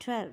12,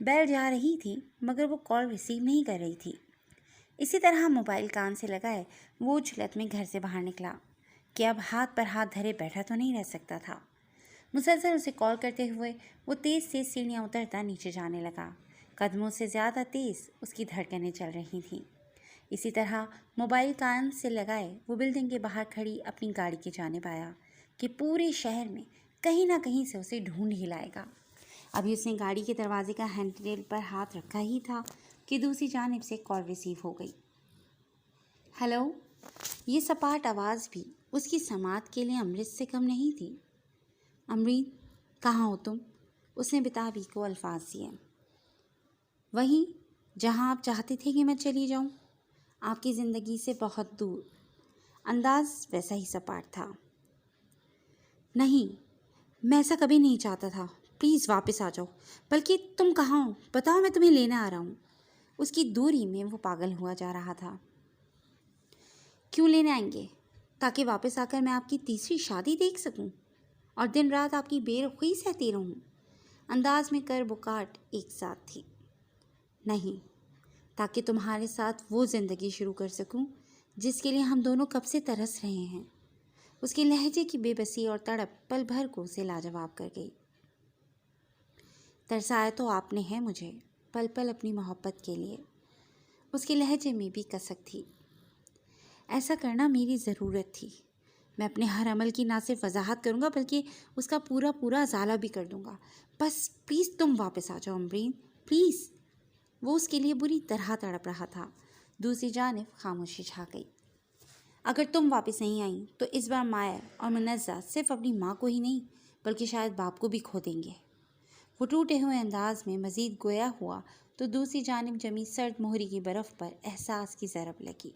بیل جا رہی تھی مگر وہ کال ریسیو نہیں کر رہی تھی۔ اسی طرح موبائل کان سے لگائے وہ اچھلت میں گھر سے باہر نکلا کہ اب ہاتھ پر ہاتھ دھرے بیٹھا تو نہیں رہ سکتا تھا۔ مسلسل اسے کال کرتے ہوئے وہ تیز تیز سیڑھیاں اترتا نیچے جانے لگا۔ قدموں سے زیادہ تیز اس کی دھڑکنیں چل رہی تھیں۔ اسی طرح موبائل کان سے لگائے وہ بلڈنگ کے باہر کھڑی اپنی گاڑی کی جانب آیا کہ پورے شہر میں کہیں نہ کہیں سے اسے ڈھونڈ ہی لائے گا۔ ابھی اس نے گاڑی کے دروازے کا ہینڈ ریل پر ہاتھ رکھا ہی تھا کہ دوسری جانب سے کال ریسیو ہو گئی۔ ہیلو۔ یہ سپاٹ آواز بھی اس کی سماعت کے لیے امرت سے کم نہیں تھی۔ امرین، کہاں ہو تم؟ اس نے بتابی کو الفاظ دیے۔ وہیں جہاں آپ چاہتے تھے کہ میں چلی جاؤں، آپ کی زندگی سے بہت دور۔ انداز ویسا ہی سپاٹ تھا۔ نہیں، میں ایسا کبھی نہیں چاہتا تھا، پلیز واپس آ جاؤ۔ بلکہ تم کہاں ہو بتاؤ، میں تمہیں لینے آ رہا ہوں۔ اس کی دوری میں وہ پاگل ہوا جا رہا تھا۔ کیوں لینے آئیں گے؟ تاکہ واپس آ کر میں آپ کی تیسری شادی دیکھ سکوں اور دن رات آپ کی بے رخی سہتی رہوں۔ انداز میں کر بکاٹ ایک ساتھ تھی۔ نہیں، تاکہ تمہارے ساتھ وہ زندگی شروع کر سکوں جس کے لیے ہم دونوں کب سے ترس رہے ہیں۔ اس کے لہجے کی بے بسی اور تڑپ پل بھر کو اسے لاجواب کر گئی۔ ترسایا تو آپ نے ہے مجھے پل پل اپنی محبت کے لیے۔ اس کے لہجے میں بھی کسک تھی۔ ایسا کرنا میری ضرورت تھی۔ میں اپنے ہر عمل کی نہ صرف وضاحت کروں گا بلکہ اس کا پورا ازالہ بھی کر دوں گا۔ بس پلیز تم واپس آ جاؤ امرین، پلیز۔ وہ اس کے لیے بری طرح تڑپ رہا تھا۔ دوسری جانب خاموشی چھا گئی۔ اگر تم واپس نہیں آئیں تو اس بار مائر اور منزہ صرف اپنی ماں کو ہی نہیں بلکہ شاید باپ کو بھی کھو دیں گے۔ وہ ٹوٹے ہوئے انداز میں مزید گویا ہوا تو دوسری جانب جمی سرد مہری کی برف پر احساس کی ضرب لگی۔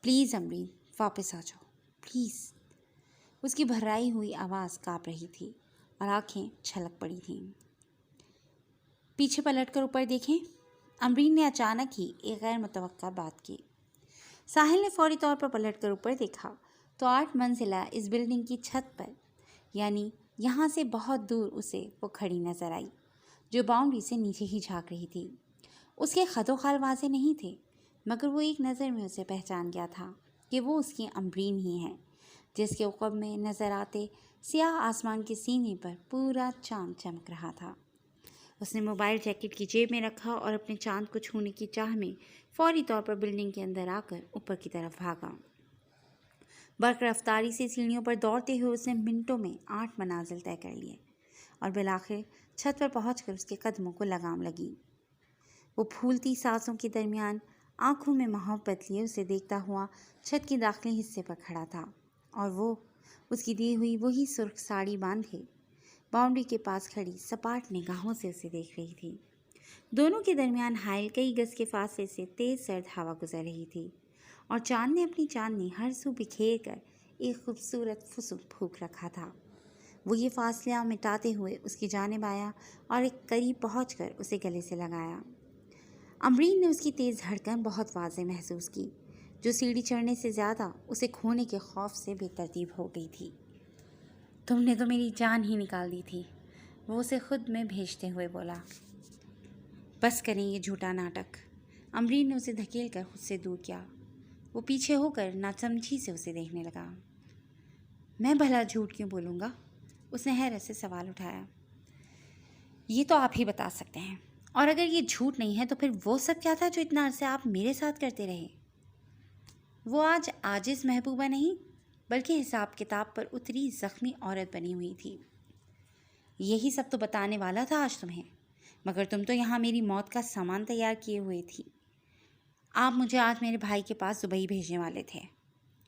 پلیز امرین، واپس آ جاؤ، پلیز۔ اس کی بھرائی ہوئی آواز کانپ رہی تھی اور آنکھیں چھلک پڑی تھیں۔ پیچھے پلٹ کر اوپر دیکھیں، امرین نے اچانک ہی ایک غیر متوقع بات کی۔ ساحل نے فوری طور پر پلٹ کر اوپر دیکھا تو 8 منزلہ اس بلڈنگ کی چھت پر، یعنی یہاں سے بہت دور، اسے وہ کھڑی نظر آئی جو باؤنڈری سے نیچے ہی جھانک رہی تھی۔ اس کے خد و خال واضح نہیں تھے مگر وہ ایک نظر میں اسے پہچان گیا تھا کہ وہ اس کی امرین ہی ہے جس کے عقب میں نظر آتے سیاہ آسمان کے سینے پر پورا چاند چمک رہا تھا۔ اس نے موبائل جیکٹ کی جیب میں رکھا اور اپنے چاند کو چھونے کی چاہ میں فوری طور پر بلڈنگ کے اندر آ کر اوپر کی طرف بھاگا۔ برق رفتاری سے سیڑھیوں پر دوڑتے ہوئے اس نے منٹوں میں 8 منازل طے کر لیے اور بالآخر چھت پر پہنچ کر اس کے قدموں کو لگام لگی۔ وہ پھولتی سانسوں کے درمیان آنکھوں میں محبت لیے اسے دیکھتا ہوا چھت کے داخلی حصے پر کھڑا تھا اور وہ اس کی دی ہوئی وہی سرخ ساڑی باندھے باؤنڈری کے پاس کھڑی سپاٹ نگاہوں سے اسے دیکھ رہی تھی۔ دونوں کے درمیان حائل کئی گز کے فاصلے سے تیز سرد ہوا گزر رہی تھی اور چاند نے اپنی چاندنی ہر سو بکھیر کر ایک خوبصورت فسن پھونک رکھا تھا۔ وہ یہ فاصلہ مٹاتے ہوئے اس کی جانب آیا اور ایک قریب پہنچ کر اسے گلے سے لگایا۔ امرین نے اس کی تیز دھڑکن بہت واضح محسوس کی جو سیڑھی چڑھنے سے زیادہ اسے کھونے کے خوف سے بے ترتیب ہو گئی تھی۔ تم نے تو میری جان ہی نکال دی تھی، وہ اسے خود میں بھیجتے ہوئے بولا۔ بس کریں یہ جھوٹا ناٹک۔ امرین نے اسے دھکیل کر خود سے دور کیا۔ وہ پیچھے ہو کر ناسمجھی سے اسے دیکھنے لگا۔ میں بھلا جھوٹ کیوں بولوں گا؟ اس نے حیرت سے سوال اٹھایا۔ یہ تو آپ ہی بتا سکتے ہیں، اور اگر یہ جھوٹ نہیں ہے تو پھر وہ سب کیا تھا جو اتنا عرصے آپ میرے ساتھ کرتے رہے؟ وہ آج عاجز محبوبہ نہیں بلکہ حساب کتاب پر اتری زخمی عورت بنی ہوئی تھی۔ یہی سب تو بتانے والا تھا آج تمہیں، مگر تم تو یہاں میری موت کا سامان تیار کیے ہوئے تھی۔ آپ مجھے آج میرے بھائی کے پاس دبئی بھیجنے والے تھے،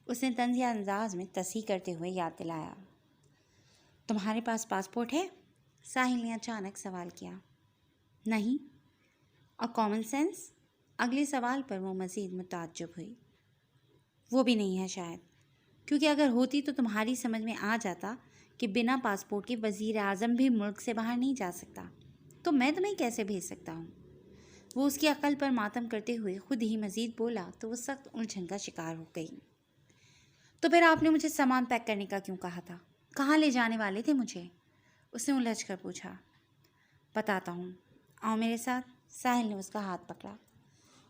اس نے طنزیہ انداز میں تصحیح کرتے ہوئے یاد دلایا۔ تمہارے پاس پاسپورٹ ہے؟ ساحل نے اچانک سوال کیا۔ نہیں۔ اور کامن سینس؟ اگلے سوال پر وہ مزید متعجب ہوئی۔ وہ بھی نہیں ہے شاید، کیونکہ اگر ہوتی تو تمہاری سمجھ میں آ جاتا کہ بنا پاسپورٹ کے وزیر اعظم بھی ملک سے باہر نہیں جا سکتا، تو میں تمہیں کیسے بھیج سکتا ہوں؟ وہ اس کی عقل پر ماتم کرتے ہوئے خود ہی مزید بولا تو وہ سخت الجھن کا شکار ہو گئی۔ تو پھر آپ نے مجھے سامان پیک کرنے کا کیوں کہا تھا؟ کہاں لے جانے والے تھے مجھے؟ اس نے الجھ کر پوچھا۔ بتاتا ہوں، آؤ میرے ساتھ۔ ساحل نے اس کا ہاتھ پکڑا۔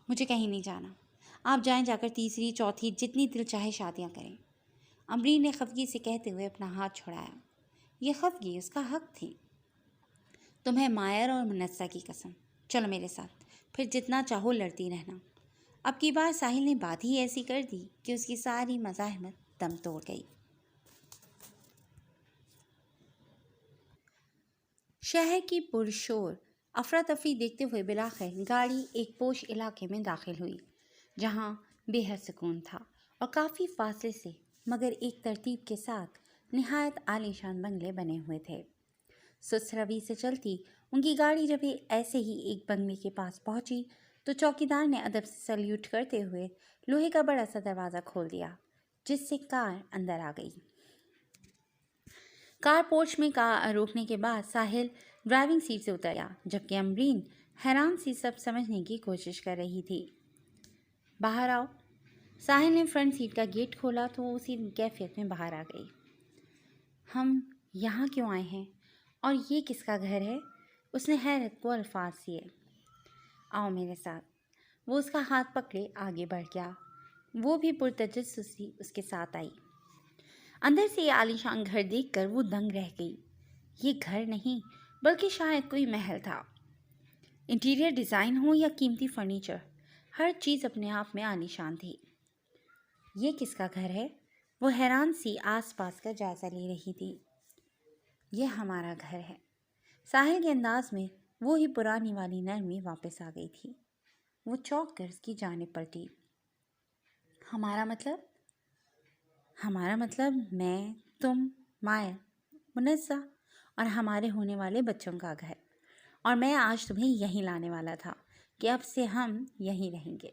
مجھے کہیں نہیں جانا، آپ جائیں، جا کر تیسری چوتھی جتنی دل چاہے شادیاں کریں۔ امرین نے خفگی سے کہتے ہوئے اپنا ہاتھ چھڑایا۔ یہ خفگی اس کا حق تھی۔ تمہیں مائر اور منسا کی قسم، چلو میرے ساتھ، پھر جتنا چاہو لڑتی رہنا۔ اب کی بار ساحل نے بات ہی ایسی کر دی کہ اس کی ساری مزاحمت دم توڑ گئی۔ شہر کی پرشور افراتفری دیکھتے ہوئے بلاخر گاڑی ایک پوش علاقے میں داخل ہوئی، جہاں بے حد سکون تھا اور کافی فاصلے سے مگر ایک ترتیب کے ساتھ نہایت عالیشان بنگلے بنے ہوئے تھے۔ سست روی سے چلتی ان کی گاڑی جب ایسے ہی ایک بنگلے کے پاس پہنچی تو چوکیدار نے ادب سے سلیوٹ کرتے ہوئے لوہے کا بڑا سا دروازہ کھول دیا، جس سے کار اندر آ گئی۔ کار پورچ میں روکنے کے بعد ساحل ڈرائیونگ سیٹ سے اتر گیا، جبکہ امرین حیران سی سب سمجھنے کی کوشش کر رہی تھی۔ باہر آؤ۔ ساحل نے فرنٹ سیٹ کا گیٹ کھولا تو وہ اسی کیفیت میں باہر آ گئی۔ ہم یہاں کیوں آئے ہیں اور یہ کس کا گھر ہے؟ اس نے حیرت کو الفاظ دیے۔ آؤ میرے ساتھ۔ وہ اس کا ہاتھ پکڑے آگے بڑھ گیا۔ وہ بھی پرتجسسی اس کے ساتھ آئی۔ اندر سے یہ عالیشان گھر دیکھ کر وہ دنگ رہ گئی۔ یہ گھر نہیں بلکہ شاید کوئی محل تھا۔ انٹیریئر ڈیزائن ہو یا قیمتی فرنیچر، ہر چیز اپنے آپ میں عالیشان تھی۔ یہ کس کا گھر ہے؟ وہ حیران سی آس پاس کا جائزہ لے رہی تھی۔ یہ ہمارا گھر ہے۔ ساحل کے انداز میں وہی پرانی والی نرمی واپس آ گئی تھی۔ وہ چونک کر اس کی جانب پلٹی۔ ہمارا مطلب؟ ہمارا مطلب میں، تم، مائر، منزہ اور ہمارے ہونے والے بچوں کا گھر۔ اور میں آج تمہیں یہیں لانے والا تھا کہ اب سے ہم یہیں رہیں گے۔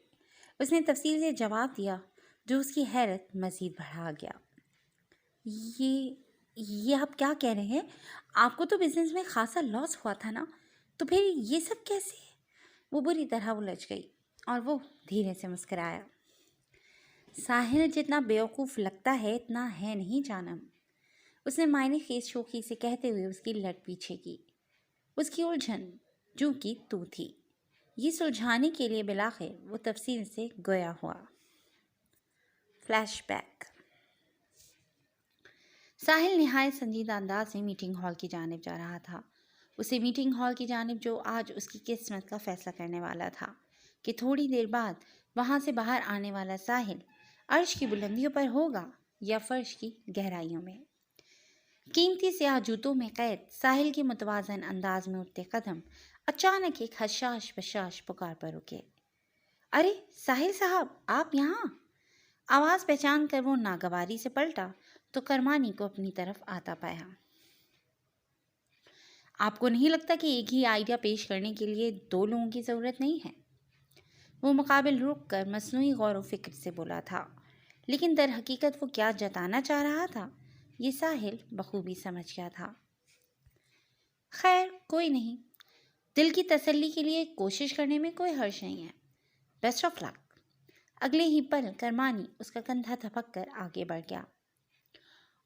اس نے تفصیل سے جواب دیا، جو اس کی حیرت مزید بڑھا گیا۔ یہ آپ کیا کہہ رہے ہیں؟ آپ کو تو بزنس میں خاصا لاس ہوا تھا نا، تو پھر یہ سب کیسے؟ وہ بری طرح الجھ گئی اور وہ دھیرے سے مسکرایا۔ ساحل جتنا بیوقوف لگتا ہے اتنا ہے نہیں جانم، اس نے معنی خیز شوخی سے کہتے ہوئے اس کی لٹ پیچھے کی۔ اس کی الجھن جو کہ تو تھی، یہ سلجھانے کے لیے بلاخر وہ تفصیل سے گویا ہوا۔ Flash back. ساحل نہایت سنجیدہ انداز میں میٹنگ ہال کی جانب جا رہا تھا، اسے میٹنگ ہال کی جانب جو آج اس کی قسمت کا فیصلہ کرنے والا تھا کہ تھوڑی دیر بعد وہاں سے باہر آنے والا ساحل عرش کی بلندیوں پر ہوگا یا فرش کی گہرائیوں میں۔ قیمتی سیاہ جوتوں میں قید ساحل کے متوازن انداز میں اٹھتے قدم اچانک ایک حشاش بشاش پکار پر رکے۔ ارے ساحل صاحب، آپ یہاں؟ آواز پہچان کر وہ ناگواری سے پلٹا تو کرمانی کو اپنی طرف آتا پایا۔ آپ کو نہیں لگتا کہ ایک ہی آئیڈیا پیش کرنے کے لیے دو لوگوں کی ضرورت نہیں ہے؟ وہ مقابل رک کر مصنوعی غور و فکر سے بولا تھا، لیکن در حقیقت وہ کیا جتانا چاہ رہا تھا یہ ساحل بخوبی سمجھ گیا تھا۔ خیر کوئی نہیں، دل کی تسلی کے لیے کوشش کرنے میں کوئی حرج نہیں ہے۔ بیسٹ آف لک۔ اگلے ہی پل کرمانی اس کا کندھا تھپک کر آگے بڑھ گیا۔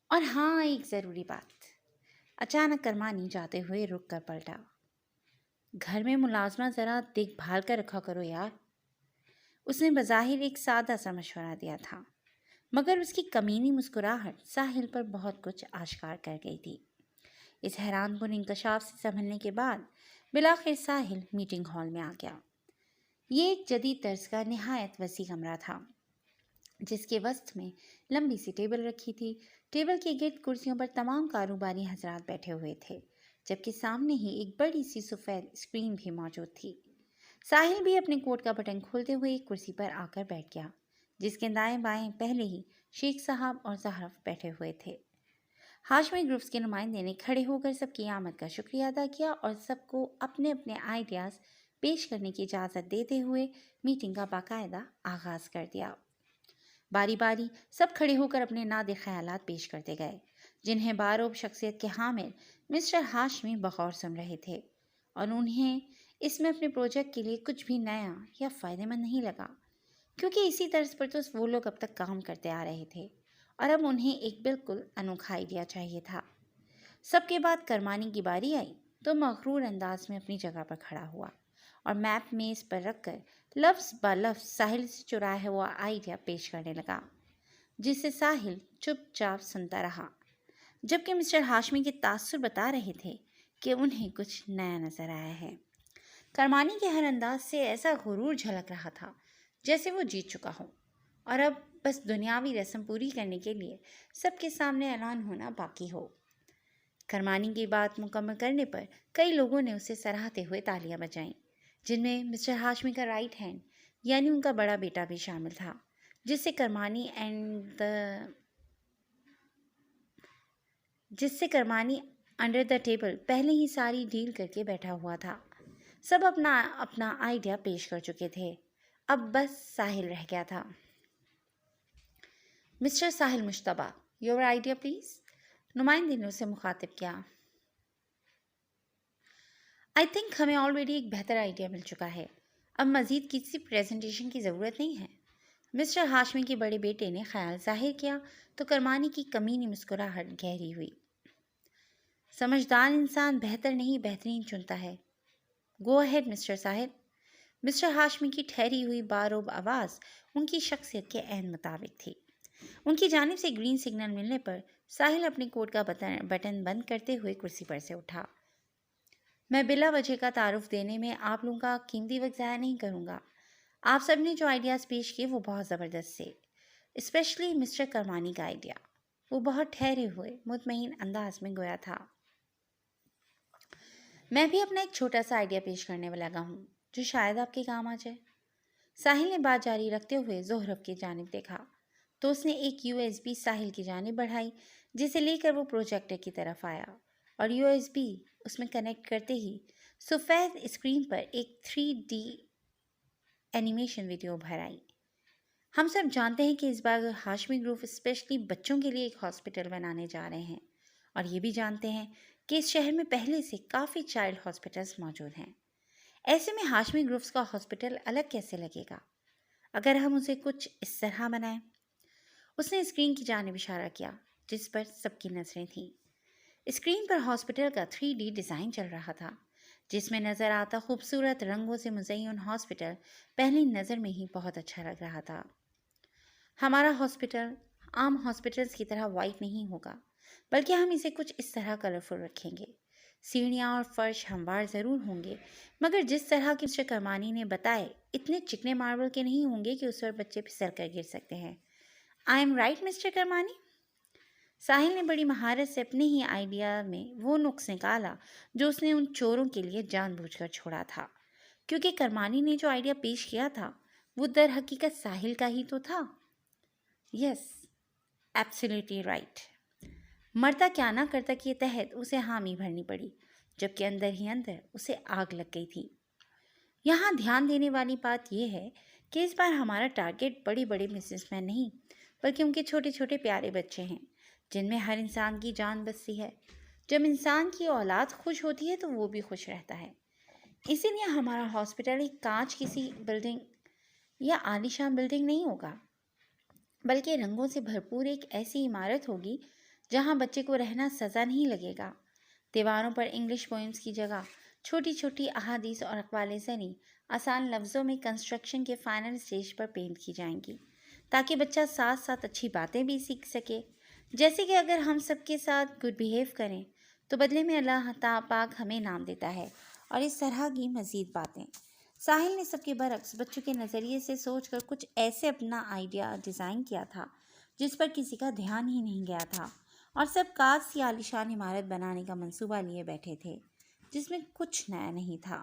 اور ہاں، ایک ضروری بات۔ اچانک کرمانی جاتے ہوئے رک کر پلٹا۔ گھر میں ملازمہ ذرا دیکھ بھال کر رکھا کرو یار۔ اس نے بظاہر ایک سادہ سا مشورہ دیا تھا، مگر اس کی کمینی مسکراہٹ ساحل پر بہت کچھ آشکار کر گئی تھی۔ اس حیران کن انکشاف سے سنبھلنے کے بعد بلاخر ساحل میٹنگ ہال میں آ گیا۔ یہ ایک جدید طرز کا نہایت وسیع کمرہ تھا، جس کے وسط میں لمبی سی ٹیبل رکھی تھی۔ ٹیبل کے گرد کرسیوں پر تمام کاروباری حضرات بیٹھے ہوئے تھے، جبکہ سامنے ہی ایک بڑی سی سفید اسکرین بھی موجود تھی۔ ساحل بھی اپنے کوٹ کا بٹن کھولتے ہوئے ایک کرسی پر آ کر بیٹھ گیا، جس کے دائیں بائیں پہلے ہی شیخ صاحب اور زہرف بیٹھے ہوئے تھے۔ ہاشمی گروپس کے نمائندے نے کھڑے ہو کر سب کی آمد کا شکریہ ادا کیا اور سب کو اپنے اپنے آئیڈیاز پیش کرنے کی اجازت دیتے ہوئے میٹنگ کا باقاعدہ آغاز کر دیا۔ باری باری سب کھڑے ہو کر اپنے نادر خیالات پیش کرتے گئے، جنہیں باروب شخصیت کے حامل مسٹر ہاشمی بغور سن رہے تھے، اور انہیں اس میں اپنے پروجیکٹ کے لیے کچھ بھی نیا یا فائدہ مند نہیں لگا، کیونکہ اسی طرز پر تو وہ لوگ اب تک کام کرتے آ رہے تھے اور اب انہیں ایک بالکل انوکھا آئیڈیا چاہیے تھا۔ سب کے بعد کرمانی کی باری آئی تو مغرور انداز میں اپنی جگہ پر کھڑا ہوا اور میپ میز پر رکھ کر لفظ بہ لفظ ساحل سے چرایا ہوا آئیڈیا پیش کرنے لگا، جسے ساحل چپ چاپ سنتا رہا، جبکہ مسٹر ہاشمی کے تاثر بتا رہے تھے کہ انہیں کچھ نیا نظر آیا ہے۔ کرمانی کے ہر انداز سے ایسا غرور جھلک رہا تھا جیسے وہ جیت چکا ہو، اور اب بس دنیاوی رسم پوری کرنے کے لیے سب کے سامنے اعلان ہونا باقی ہو۔ کرمانی کی بات مکمل کرنے پر کئی لوگوں نے اسے سراہتے ہوئے تالیاں بجائیں، جن میں مسٹر ہاشمی کا رائٹ ہینڈ یعنی ان کا بڑا بیٹا بھی شامل تھا، جس سے کرمانی انڈر دا ٹیبل پہلے ہی ساری ڈیل کر کے بیٹھا ہوا تھا۔ سب اپنا اپنا آئیڈیا پیش کر چکے تھے، اب بس ساحل رہ گیا تھا۔ مسٹر ساحل مشتبہ، یور آئیڈیا پلیز، نمائندے نے اسے مخاطب کیا۔ آئی تھنک ہمیں آلریڈی ایک بہتر آئیڈیا مل چکا ہے، اب مزید کسی پریزنٹیشن کی ضرورت نہیں ہے۔ مسٹر ہاشمی کے بڑے بیٹے نے خیال ظاہر کیا تو کرمانی کی کمینی مسکراہٹ گہری ہوئی۔ سمجھدار انسان بہتر نہیں بہترین چنتا ہے۔ گو اہیڈ مسٹر ساحل۔ مسٹر ہاشمی کی ٹھہری ہوئی باروب آواز ان کی شخصیت کے عین مطابق تھی۔ ان کی جانب سے گرین سگنل ملنے پر ساحل اپنے کوٹ کا بٹن بند کرتے ہوئے کرسی پر سے اٹھا۔ میں بلا وجہ کا تعارف دینے میں آپ لوگوں کا قیمتی وقت ضائع نہیں کروں گا۔ آپ سب نے جو آئیڈیاز پیش کیے وہ بہت زبردست تھے، اسپیشلی مسٹر کرمانی کا آئیڈیا۔ وہ بہت ٹھہرے ہوئے مطمئن انداز میں گویا تھا۔ میں بھی اپنا ایک چھوٹا سا آئیڈیا پیش کرنے لگا ہوں جو شاید آپ کے کام آ جائے۔ ساحل نے بات جاری رکھتے ہوئے زہرب کی جانب دیکھا تو اس نے ایک USB ساحل کی جانب بڑھائی، جسے لے کر وہ پروجیکٹر کی طرف آیا اور USB اس میں کنیکٹ کرتے ہی سفید اسکرین پر ایک 3D اینیمیشن ویڈیو ابھر آئی۔ ہم سب جانتے ہیں کہ اس بار ہاشمی گروپ اسپیشلی بچوں کے لیے ایک ہاسپٹل بنانے جا رہے ہیں، اور یہ بھی جانتے ہیں کہ اس شہر میں پہلے سے کافی چائلڈ ہاسپٹلز موجود ہیں۔ ایسے میں ہاشمی گروپس کا ہاسپٹل الگ کیسے لگے گا اگر ہم اسے کچھ اس طرح بنائیں؟ اس نے اسکرین کی جانب اشارہ کیا جس پر سب کی نظریں تھیں۔ اسکرین پر ہاسپٹل کا 3D ڈیزائن چل رہا تھا، جس میں نظر آتا خوبصورت رنگوں سے مزین ہاسپٹل پہلی نظر میں ہی بہت اچھا لگ رہا تھا۔ ہمارا ہاسپٹل عام ہاسپٹلز کی طرح وائٹ نہیں ہوگا، بلکہ ہم اسے کچھ اس طرح کلرفل رکھیں گے۔ سیڑھیاں اور فرش ہموار ضرور ہوں گے، مگر جس طرح کی مسٹر کرمانی نے بتائے اتنے چکنے ماربل کے نہیں ہوں گے کہ اس پر بچے پھسل کر گر سکتے ہیں۔ I am right mister Kirmani? Sahil نے بڑی مہارت سے اپنے ہی آئیڈیا میں وہ نقص نکالا جو اس نے ان چوروں کے لیے جان بوجھ کر چھوڑا تھا، کیونکہ کرمانی نے جو آئیڈیا پیش کیا تھا وہ در حقیقت ساحل کا ہی تو تھا۔ یس، ایبسلیٹلی رائٹ۔ مرتا کیا نہ کرتا کے تحت اسے حامی بھرنی پڑی، جبکہ اندر ہی اندر اسے آگ لگ گئی تھی۔ یہاں دھیان دینے والی بات یہ ہے کہ اس بار ہمارا ٹارگیٹ بڑے بڑے بزنس مین نہیں، بلکہ ان کے چھوٹے چھوٹے پیارے بچے ہیں جن میں ہر انسان کی جان بستی ہے۔ جب انسان کی اولاد خوش ہوتی ہے تو وہ بھی خوش رہتا ہے۔ اسی لیے ہمارا ہاسپٹل ایک کانچ کسی بلڈنگ یا عالیشان بلڈنگ نہیں ہوگا، بلکہ رنگوں سے بھرپور ایک ایسی عمارت ہوگی جہاں بچے کو رہنا سزا نہیں لگے گا۔ دیواروں پر انگلش پوئمز کی جگہ چھوٹی چھوٹی احادیث اور اقوال زریں آسان لفظوں میں کنسٹرکشن کے فائنل اسٹیج پر پینٹ کی جائیں گی، تاکہ بچہ ساتھ ساتھ اچھی باتیں بھی سیکھ سکے، جیسے کہ اگر ہم سب کے ساتھ گڈ بیہیو کریں تو بدلے میں اللہ پاک ہمیں انعام دیتا ہے، اور اس طرح کی مزید باتیں۔ ساحل نے سب کے برعکس بچوں کے نظریے سے سوچ کر کچھ ایسے اپنا آئیڈیا ڈیزائن کیا تھا جس پر کسی کا دھیان ہی نہیں گیا تھا، اور سب کاج سی عالیشان عمارت بنانے کا منصوبہ لیے بیٹھے تھے جس میں کچھ نیا نہیں تھا۔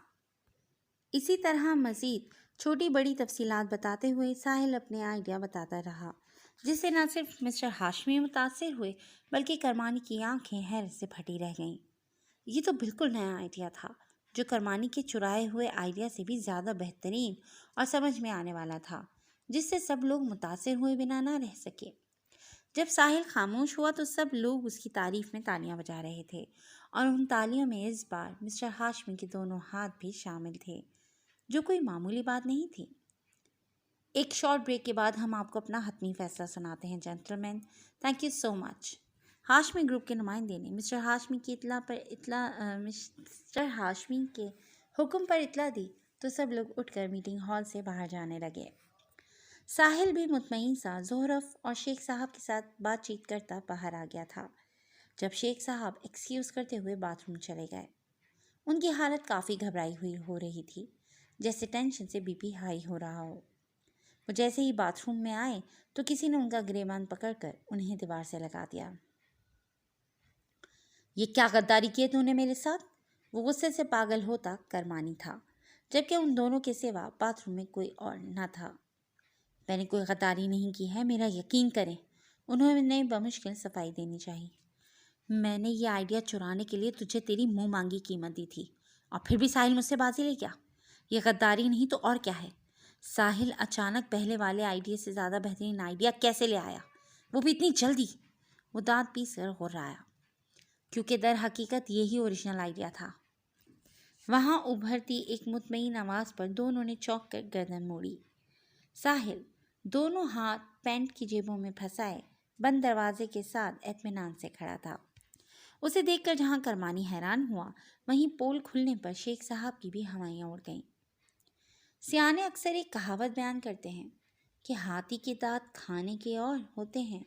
اسی طرح مزید چھوٹی بڑی تفصیلات بتاتے ہوئے ساحل اپنے آئیڈیا بتاتا رہا، جس سے نہ صرف مسٹر ہاشمی متاثر ہوئے بلکہ کرمانی کی آنکھیں حیرت سے پھٹی رہ گئیں۔ یہ تو بالکل نیا آئیڈیا تھا جو کرمانی کے چرائے ہوئے آئیڈیا سے بھی زیادہ بہترین اور سمجھ میں آنے والا تھا، جس سے سب لوگ متاثر ہوئے بنا نہ رہ سکے۔ جب ساحل خاموش ہوا تو سب لوگ اس کی تعریف میں تالیاں بجا رہے تھے، اور ان تالیوں میں اس بار مسٹر ہاشمی کے دونوں ہاتھ بھی شامل تھے، جو کوئی معمولی بات نہیں تھی۔ ایک شارٹ بریک کے بعد ہم آپ کو اپنا حتمی فیصلہ سناتے ہیں gentlemen. Thank you so much. Hashmi group کے نمائندے نے مسٹر ہاشمی کے حکم پر اطلاع دی تو سب لوگ اٹھ کر میٹنگ ہال سے باہر جانے لگے۔ ساحل بھی مطمئن سا زہرف اور شیخ صاحب کے ساتھ بات چیت کرتا باہر آ گیا تھا جب شیخ صاحب ایکسکیوز کرتے ہوئے باتھ روم چلے گئے۔ ان کی حالت کافی گھبرائی ہوئی ہو رہی تھی، جیسے ٹینشن سے بی پی ہائی ہو رہا ہو۔ وہ جیسے ہی باتھ روم میں آئے تو کسی نے ان کا گریبان پکڑ کر انہیں دیوار سے لگا دیا۔ یہ کیا غداری کی تو نے میرے ساتھ؟ وہ غصے سے پاگل ہوتا کرمانی تھا، جبکہ ان دونوں کے سوا باتھ روم میں کوئی اور نہ تھا۔ میں نے کوئی غداری نہیں کی ہے، میرا یقین کریں، انہوں نے بمشکل صفائی دینی چاہی۔ میں نے یہ آئیڈیا چرانے کے لیے تجھے تیری منہ مانگی قیمت دی تھی، اور پھر بھی ساحل مجھ سے بازی لے گیا۔ یہ غداری نہیں تو اور کیا ہے؟ ساحل اچانک پہلے والے آئیڈیا سے زیادہ بہترین آئیڈیا کیسے لے آیا، وہ بھی اتنی جلدی؟ وہ دانت پیس کر غرایا، کیونکہ در حقیقت یہی اوریجنل آئیڈیا تھا۔ وہاں ابھرتی ایک مطمئن آواز پر دونوں نے چونک کر گردن موڑی۔ ساحل دونوں ہاتھ پینٹ کی جیبوں میں پھنسائے بند دروازے کے ساتھ اطمینان سے کھڑا تھا۔ اسے دیکھ کر جہاں کرمانی حیران ہوا، وہیں پول کھلنے پر شیخ صاحب کی بھی ہوائیاں اڑ گئیں۔ سیانے اکثر ایک کہاوت بیان کرتے ہیں کہ ہاتھی کے دانت کھانے کے اور ہوتے ہیں،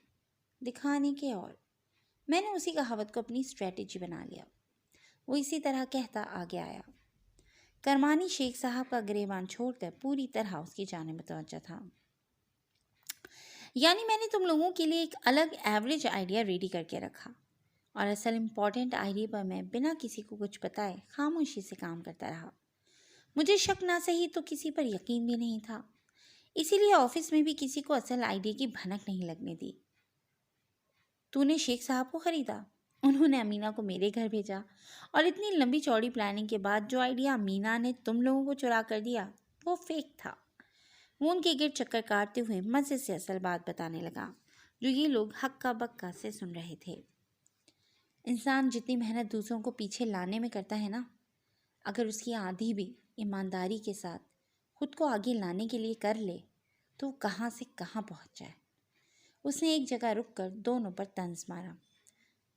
دکھانے کے اور۔ میں نے اسی کہاوت کو اپنی اسٹریٹجی بنا لیا۔ وہ اسی طرح کہتا آگے آیا۔ کرمانی شیخ صاحب کا گریبان چھوڑ کر پوری طرح اس کی جانب متوجہ تھا۔ یعنی میں نے تم لوگوں کے لیے ایک الگ ایوریج آئیڈیا ریڈی کر کے رکھا، اور اصل امپورٹنٹ آئیڈیا پر میں بنا کسی کو کچھ بتائے خاموشی سے کام کرتا رہا۔ مجھے شک نہ صحیح تو کسی پر یقین بھی نہیں تھا، اسی لیے آفس میں بھی کسی کو اصل آئیڈیا کی بھنک نہیں لگنے دی۔ تو نے شیخ صاحب کو خریدا، انہوں نے امینہ کو میرے گھر بھیجا، اور اتنی لمبی چوڑی پلاننگ کے بعد جو آئیڈیا امینہ نے تم لوگوں کو چرا کر دیا وہ فیک تھا۔ وہ ان کے گرد چکر کاٹتے ہوئے مزے سے اصل بات بتانے لگا جو یہ لوگ ہکا بکا سے سن رہے تھے۔ انسان جتنی محنت دوسروں کو پیچھے لانے میں کرتا ہے نا، اگر اس کی آدھی بھی ایمانداری کے ساتھ خود کو آگے لانے کے لیے کر لے تو وہ کہاں سے کہاں پہنچ جائے۔ اس نے ایک جگہ رک کر دونوں پر طنز مارا۔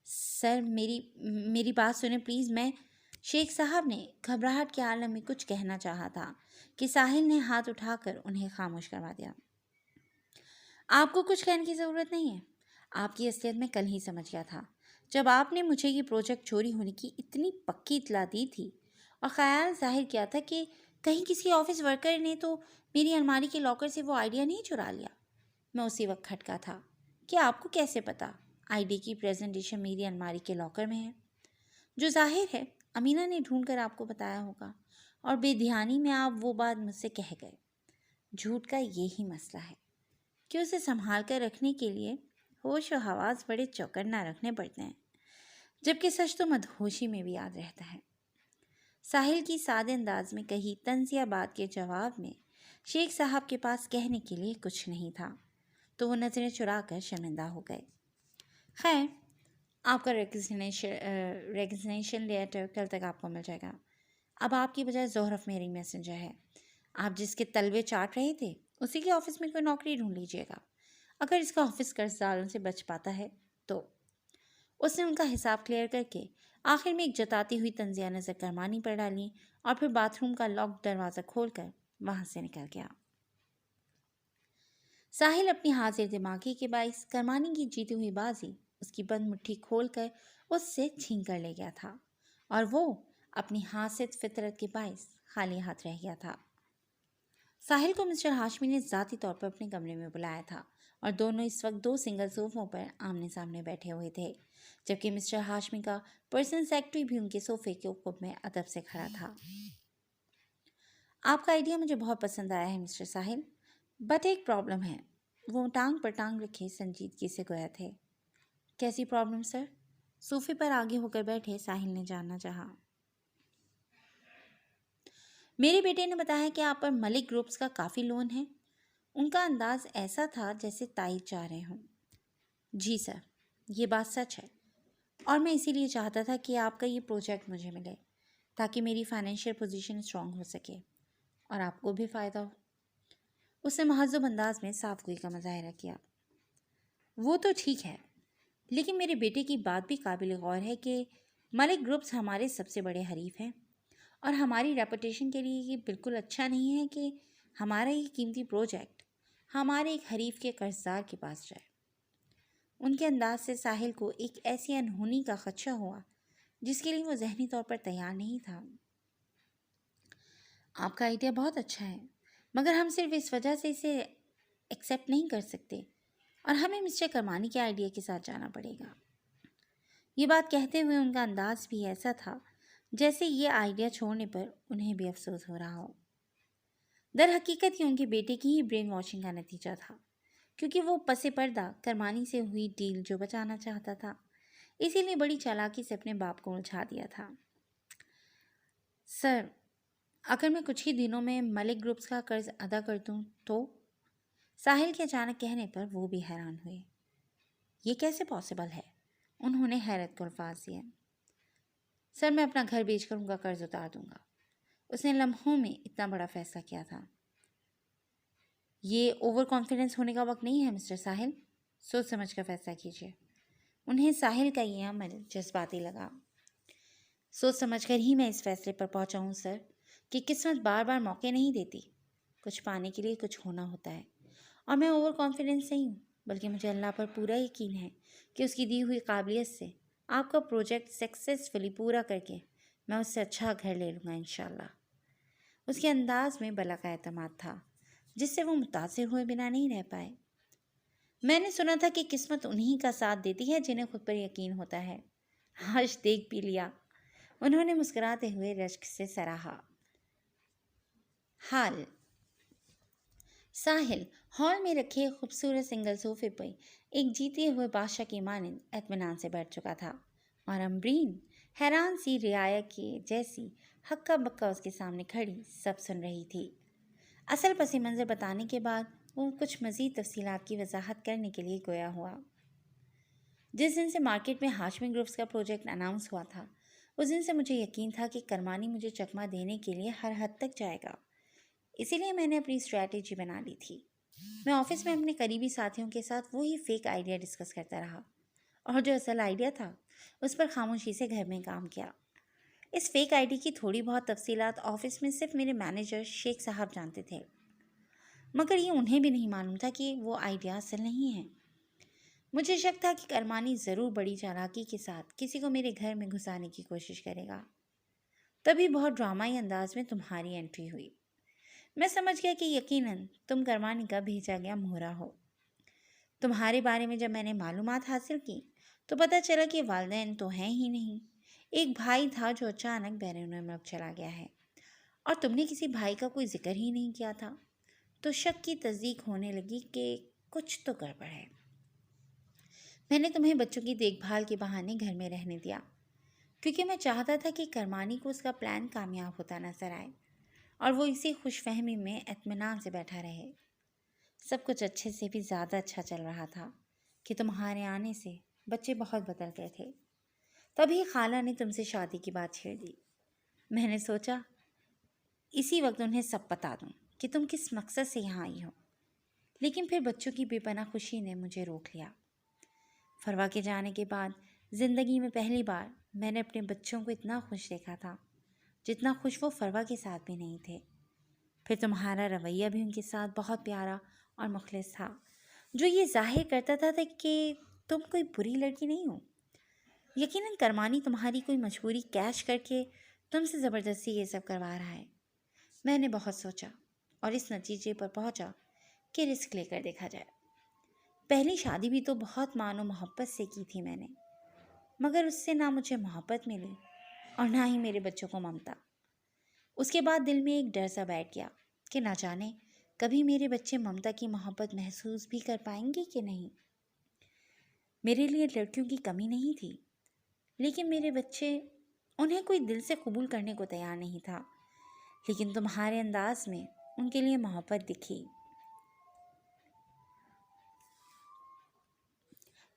سر میری بات سنیں پلیز۔ میں شیخ صاحب نے گھبراہٹ کے عالم میں کچھ کہنا چاہا تھا کہ ساحل نے ہاتھ اٹھا کر انہیں خاموش کروا دیا۔ آپ کو کچھ کہنے کی ضرورت نہیں ہے، آپ کی اصلیت میں کل ہی سمجھ گیا تھا جب آپ نے مجھے یہ پروجیکٹ چوری ہونے کی اتنی پکی اطلاع دی تھی، اور خیال ظاہر کیا تھا کہ کہیں کسی آفس ورکر نے تو میری الماری کے لاکر سے وہ آئیڈیا نہیں چرا لیا۔ میں اسی وقت کھٹکا تھا کہ آپ کو کیسے پتا آئیڈیا کی پریزنٹیشن میری الماری کے لاکر میں ہے، جو ظاہر ہے امینہ نے ڈھونڈ کر آپ کو بتایا ہوگا، اور بے دھیانی میں آپ وہ بات مجھ سے کہہ گئے۔ جھوٹ کا یہی مسئلہ ہے کہ اسے سنبھال کر رکھنے کے لیے ہوش و حواس بڑے چوکنا رکھنے پڑتے ہیں، جبکہ سچ تو مدہوشی میں بھی یاد رہتا ہے۔ ساحل کی سادے انداز میں کہی طنزیہ بات کے جواب میں شیخ صاحب کے پاس کہنے کے لیے کچھ نہیں تھا، تو وہ نظریں چرا کر شرمندہ ہو گئے۔ خیر، آپ کا ریگزینیشن لیٹر کل تک آپ کو مل جائے گا۔ اب آپ کی بجائے زہرف میری میسنجر ہے۔ آپ جس کے تلوے چاٹ رہے تھے اسی کے آفس میں کوئی نوکری ڈھونڈ لیجیے گا، اگر اس کا آفس قرض داروں سے بچ پاتا ہے تو۔ اس نے ان کا حساب کلیئر کر کے آخر میں ایک جتاتی ہوئی طنزیہ نظر کرمانی پر ڈالی، اور پھر باتھ روم کا لاک دروازہ کھول کر وہاں سے نکل گیا۔ ساحل اپنی حاضر دماغی کے باعث کرمانی کی جیتی ہوئی بازی اس کی بند مٹھی کھول کر اس سے چھین کر لے گیا تھا، اور وہ اپنی حاسد فطرت کے باعث خالی ہاتھ رہ گیا تھا۔ ساحل کو مسٹر ہاشمی نے ذاتی طور پر اپنے کمرے میں بلایا تھا، اور دونوں اس وقت 2 سنگل صوفوں پر آمنے سامنے بیٹھے ہوئے تھے، جبکہ مسٹر ہاشمی کا پرسنل سیکرٹری بھی ان کے صوفے کے عقب میں ادب سے کھڑا تھا۔ آپ کا آئیڈیا مجھے بہت پسند آیا ہے مسٹر ساحل، بٹ ایک پرابلم ہے۔ وہ ٹانگ پر ٹانگ رکھے سنجیدگی سے گویا تھے۔ کیسی پرابلم سر؟ صوفے پر آگے ہو کر بیٹھے ساحل نے جاننا چاہا۔ میرے بیٹے نے بتایا کہ آپ پر ملک گروپس کا کافی لون ہے۔ ان کا انداز ایسا تھا جیسے تائید چاہ رہے ہوں۔ جی سر، یہ بات سچ ہے، اور میں اسی لیے چاہتا تھا کہ آپ کا یہ پروجیکٹ مجھے ملے تاکہ میری فائنینشیل پوزیشن اسٹرانگ ہو سکے اور آپ کو بھی فائدہ ہو۔ اس نے مہذب انداز میں صاف گوئی کا مظاہرہ کیا۔ وہ تو ٹھیک ہے، لیکن میرے بیٹے کی بات بھی قابل غور ہے کہ ملک گروپس ہمارے سب سے بڑے حریف ہیں، اور ہماری ریپوٹیشن کے لیے یہ بالکل اچھا نہیں ہے کہ ہمارا یہ قیمتی پروجیکٹ ہمارے ایک حریف کے قرضدار کے پاس جائے۔ ان کے انداز سے ساحل کو ایک ایسی انہونی کا خدشہ ہوا جس کے لیے وہ ذہنی طور پر تیار نہیں تھا۔ آپ کا آئیڈیا بہت اچھا ہے، مگر ہم صرف اس وجہ سے اسے ایکسیپٹ نہیں کر سکتے، اور ہمیں مسٹر کرمانی کے آئیڈیا کے ساتھ جانا پڑے گا۔ یہ بات کہتے ہوئے ان کا انداز بھی ایسا تھا جیسے یہ آئیڈیا چھوڑنے پر انہیں بھی افسوس ہو رہا ہو۔ در حقیقت یہ ان کے بیٹے کی ہی برین واشنگ کا نتیجہ تھا، کیونکہ وہ پس پردہ کرمانی سے ہوئی ڈیل جو بچانا چاہتا تھا، اسی لیے بڑی چالاکی سے اپنے باپ کو الجھا دیا تھا۔ سر، اگر میں کچھ ہی دنوں میں ملک گروپس کا قرض ادا کر دوں تو؟ ساحل کے اچانک کہنے پر وہ بھی حیران ہوئے۔ یہ کیسے پاسبل ہے؟ انہوں نے حیرت کو الفاظ دیے۔ سر، میں اپنا گھر بیچ کر ان کا قرض اتار دوں گا۔ اس نے لمحوں میں اتنا بڑا فیصلہ کیا تھا۔ یہ اوور کانفیڈنس ہونے کا وقت نہیں ہے مسٹر ساحل، سوچ سمجھ کر فیصلہ کیجیے۔ انہیں ساحل کا یہ عمل جذباتی لگا۔ سوچ سمجھ کر ہی میں اس فیصلے پر پہنچا ہوں سر کہ قسمت بار بار موقع نہیں دیتی، کچھ پانے کے لیے کچھ ہونا ہوتا ہے، اور میں اوور کانفیڈنس نہیں ہوں، بلکہ مجھے اللہ پر پورا یقین ہے کہ اس کی دی ہوئی قابلیت سے آپ کا پروجیکٹ سکسیسفلی پورا کر کے میں اس سے اچھا گھر لے لوں گا انشاءاللہ۔ اس کے انداز میں بلا کا اعتماد تھا جس سے وہ متاثر ہوئے بنا نہیں رہ پائے۔ میں نے سنا تھا کہ قسمت انہی کا ساتھ دیتی ہے جنہیں خود پر یقین ہوتا ہے۔ آج دیکھ بھی لیا، انہوں نے مسکراتے ہوئے رشک سے سراہا۔ حال ساحل ہال میں رکھے خوبصورت سنگل صوفے پر ایک جیتے ہوئے بادشاہ کی مانند اطمینان سے بیٹھ چکا تھا، اور امبرین حیران سی رعایا کے جیسی ہکا بکا اس کے سامنے کھڑی سب سن رہی تھی۔ اصل پس منظر بتانے کے بعد وہ کچھ مزید تفصیلات کی وضاحت کرنے کے لیے گویا ہوا۔ جس دن سے مارکیٹ میں ہاشمی گروپس کا پروجیکٹ اناؤنس ہوا تھا، اس دن سے مجھے یقین تھا کہ کرمانی مجھے چکمہ دینے کے لیے ہر حد تک جائے گا، اسی لیے میں نے اپنی اسٹریٹجی بنا لی تھی۔ میں آفس میں اپنے قریبی ساتھیوں کے ساتھ وہی فیک آئیڈیا ڈسکس کرتا رہا، اور جو اصل آئیڈیا تھا اس پر خاموشی سے گھر میں کام کیا۔ اس فیک آئی ڈی کی تھوڑی بہت تفصیلات آفس میں صرف میرے مینیجر شیخ صاحب جانتے تھے، مگر یہ انہیں بھی نہیں معلوم تھا کہ وہ آئیڈیا اصل نہیں ہے۔ مجھے شک تھا کہ کرمانی ضرور بڑی چالاکی کے ساتھ کسی کو میرے گھر میں گھسانے کی کوشش کرے گا۔ تبھی بہت ڈرامائی انداز میں تمہاری انٹری ہوئی۔ میں سمجھ گیا کہ یقیناً تم کرمانی کا بھیجا گیا مہرا ہو۔ تمہارے بارے میں جب میں نے معلومات حاصل کی تو پتہ چلا کہ والدین تو ہیں ہی نہیں، ایک بھائی تھا جو اچانک بیرون ملک چلا گیا ہے، اور تم نے کسی بھائی کا کوئی ذکر ہی نہیں کیا تھا، تو شک کی تصدیق ہونے لگی کہ کچھ تو گڑبڑ ہے۔ میں نے تمہیں بچوں کی دیکھ بھال کے بہانے گھر میں رہنے دیا، کیونکہ میں چاہتا تھا کہ کرمانی کو اس کا پلان کامیاب ہوتا نظر آئے، اور وہ اسی خوش فہمی میں اطمینان سے بیٹھا رہے۔ سب کچھ اچھے سے بھی زیادہ اچھا چل رہا تھا کہ تمہارے آنے سے بچے بہت بدل گئے تھے۔ تبھی خالہ نے تم سے شادی کی بات چھیڑ دی۔ میں نے سوچا اسی وقت انہیں سب بتا دوں کہ تم کس مقصد سے یہاں آئی ہو، لیکن پھر بچوں کی بے پناہ خوشی نے مجھے روک لیا۔ فروا کے جانے کے بعد زندگی میں پہلی بار میں نے اپنے بچوں کو اتنا خوش دیکھا تھا جتنا خوش وہ فروا کے ساتھ بھی نہیں تھے۔ پھر تمہارا رویہ بھی ان کے ساتھ بہت پیارا اور مخلص تھا، جو یہ ظاہر کرتا تھا کہ تم کوئی بری لڑکی نہیں ہو۔ یقیناً کرمانی تمہاری کوئی مجبوری کیش کر کے تم سے زبردستی یہ سب کروا رہا ہے۔ میں نے بہت سوچا اور اس نتیجے پر پہنچا کہ رسک لے کر دیکھا جائے۔ پہلی شادی بھی تو بہت مان و محبت سے کی تھی میں نے، مگر اس سے نہ مجھے محبت ملی اور نہ ہی میرے بچوں کو ممتا۔ اس کے بعد دل میں ایک ڈر سا بیٹھ گیا کہ نہ جانے کبھی میرے بچے ممتا کی محبت محسوس بھی کر پائیں گے کہ نہیں۔ میرے لیے لڑکیوں کی کمی نہیں تھی، لیکن میرے بچے انہیں کوئی دل سے قبول کرنے کو تیار نہیں تھا، لیکن تمہارے انداز میں ان کے لیے محبت دکھی۔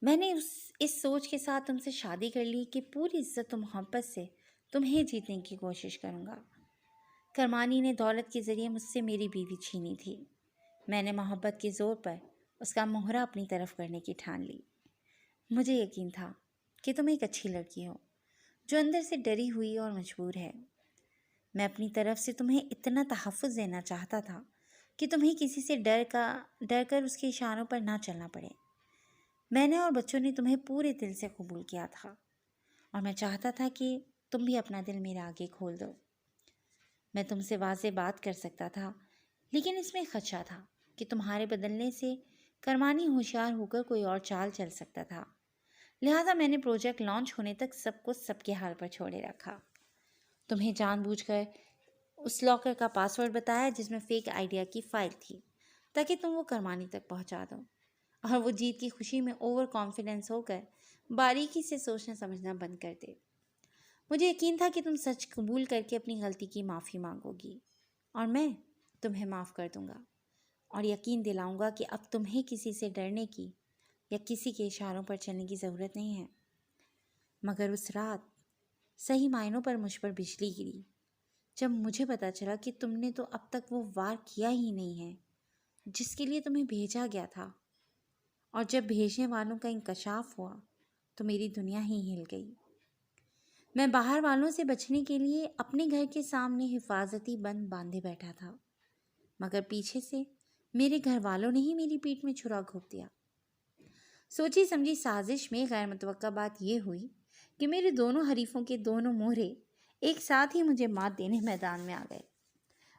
میں نے اس سوچ کے ساتھ تم سے شادی کر لی کہ پوری عزت و محبت سے تمہیں جیتنے کی کوشش کروں گا۔ کرمانی نے دولت کے ذریعے مجھ سے میری بیوی چھینی تھی، میں نے محبت کے زور پر اس کا مہرہ اپنی طرف کرنے کی ٹھان لی۔ مجھے یقین تھا کہ تم ایک اچھی لڑکی ہو جو اندر سے ڈری ہوئی اور مجبور ہے۔ میں اپنی طرف سے تمہیں اتنا تحفظ دینا چاہتا تھا کہ تمہیں کسی سے ڈر کر اس کے اشاروں پر نہ چلنا پڑے۔ میں نے اور بچوں نے تمہیں پورے دل سے قبول کیا تھا اور میں چاہتا تھا کہ تم بھی اپنا دل میرے آگے کھول دو۔ میں تم سے واضح بات کر سکتا تھا، لیکن اس میں خدشہ تھا کہ تمہارے بدلنے سے کرمانی ہوشیار ہو کر کوئی اور چال چل سکتا تھا۔ لہٰذا میں نے پروجیکٹ لانچ ہونے تک سب کو سب کے حال پر چھوڑے رکھا۔ تمہیں جان بوجھ کر اس لاکر کا پاسورڈ بتایا جس میں فیک آئیڈیا کی فائل تھی، تاکہ تم وہ کرمانی تک پہنچا دو اور وہ جیت کی خوشی میں اوور کانفیڈنس ہو کر باریکی سے سوچنا سمجھنا بند کر دے۔ مجھے یقین تھا کہ تم سچ قبول کر کے اپنی غلطی کی معافی مانگو گی اور میں تمہیں معاف کر دوں گا اور یقین دلاؤں گا کہ اب تمہیں کسی سے ڈرنے کی یا کسی کے اشاروں پر چلنے کی ضرورت نہیں ہے۔ مگر اس رات صحیح معنوں پر مجھ پر بجلی گری جب مجھے پتا چلا کہ تم نے تو اب تک وہ وار کیا ہی نہیں ہے جس کے لیے تمہیں بھیجا گیا تھا، اور جب بھیجنے والوں کا انکشاف ہوا تو میری دنیا ہی ہل گئی۔ میں باہر والوں سے بچنے کے لیے اپنے گھر کے سامنے حفاظتی بند باندھے بیٹھا تھا، مگر پیچھے سے میرے گھر والوں نے ہی میری پیٹھ میں چھرا گھونپ دیا۔ سوچی سمجھی سازش میں غیر متوقع بات یہ ہوئی کہ میرے دونوں حریفوں کے دونوں مہرے ایک ساتھ ہی مجھے مات دینے میدان میں آ گئے